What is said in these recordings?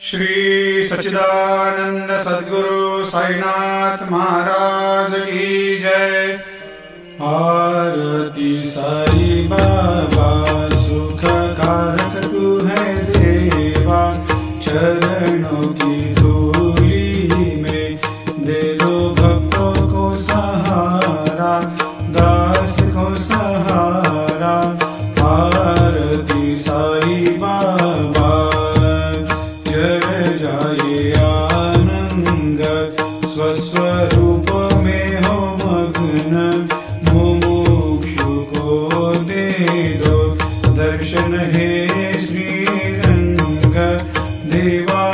श्री सच्चिदानंद सद्गुरु साईनाथ महाराज की जय। आरती साई बाबा सुख कारक तू है देवा, चरणों की धूली में दे दो भक्तों को सहारा, दास को सहारा। आरती साई बाबा जय जाए आनंद, स्वस्वरूप में हो मग्न, मुमुक्षु को दे दो दर्शन हे श्रीरंग, देवा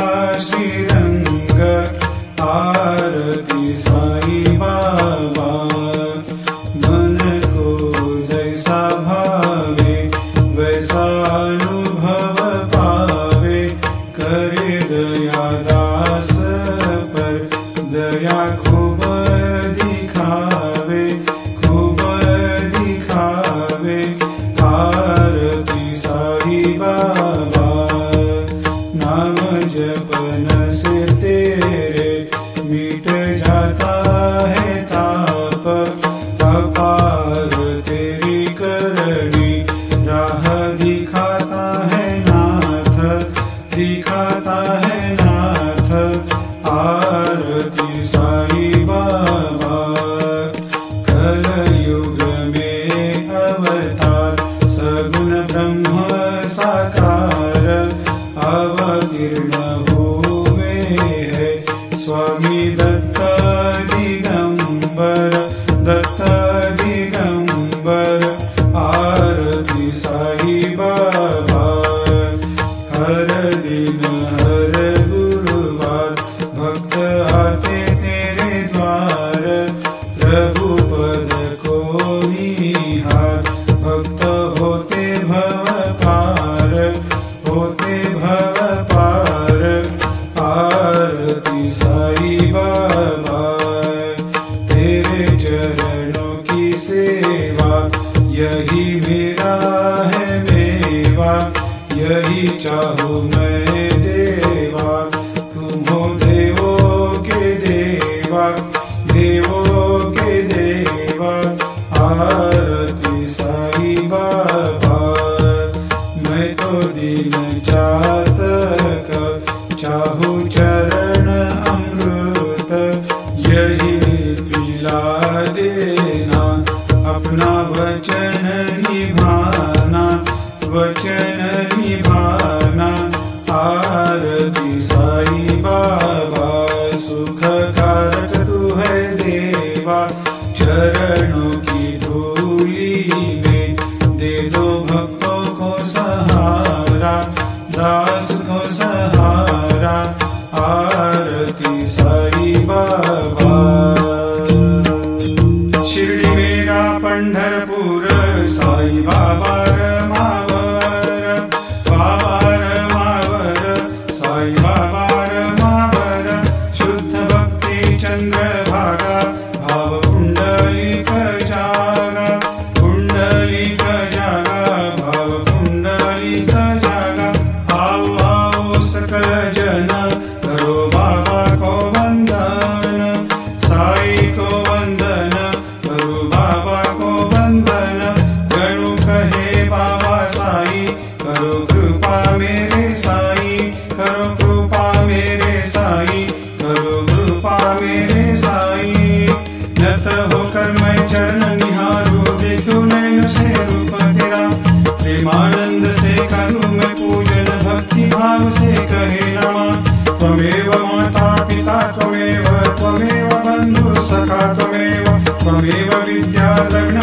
श्रीरंग। आरती साई बाबा मन को जैसा भावे वैसा अनुभव पावे, करे दया दास पर दया खूब दिखावे, खूब दिखावे। आरती साई बाबा नाम जपन से तेरे मिट जाता है ताप, अपार तेरी करनी राह दिखाता है नाथ, दिखाता है नाथ। आरती साई बाबा कलयुग में अवतार, सगुण ब्रह्म साकार अवतीर्ण हुए है स्वामी दत्त दिगंबर, दत्त दिगंबर। आरती साई बाबा हर दिन हर गुरुवार भक्त आते तेरे द्वार, प्रभु पद को निहार, भक्त होते भव पार, होते भव पार। आरती साई बाबा तेरे चरणों की सेवा, यही मेरा है मेवा, यही चाहूँ मैं देवा। तुम हो देवों के देवा, देवों के देवा। आरती साई बाबा मैं तो दिन चातक, चाहूँ चरण अमृत, यही पिला देना, अपना वचन निभाना, वचन निभाना। आरती साई बाबा सुख कारक तू है देवा, चरणों की धूली में दे दो भक्तों को सहारा, दास को सहारा। आरती साई बाबा शिर्डी मेरा पंढरपूर, साई बाबा रमावर, बाबा रमावर, साई बाबा रमावर। शुद्ध भक्ति चंद्रभागा, भाव कुंडलिक जागा, कुंडलिक जागा, भाव कुंडलिक जागा। आओ आओ सकल जन करो बाबा को वंदन, साई को वंदन, करो बाबा को वंदन। गणु कहे बाबा साई, करो कृपा मेरे साई, करो कृपा मेरे साई, करो कृपा मेरे साई। नत होकर मैं चरण निहारूं, देखूं नैन से रूप तेरा, प्रेमानंद से करूं मैं पूजन, भक्ति भाव से कहे नमः। त्वमेव माता पिता त्वमेव, त्वमेव बंधु सखा त्वमेव, त्वमेव विद्या लग्न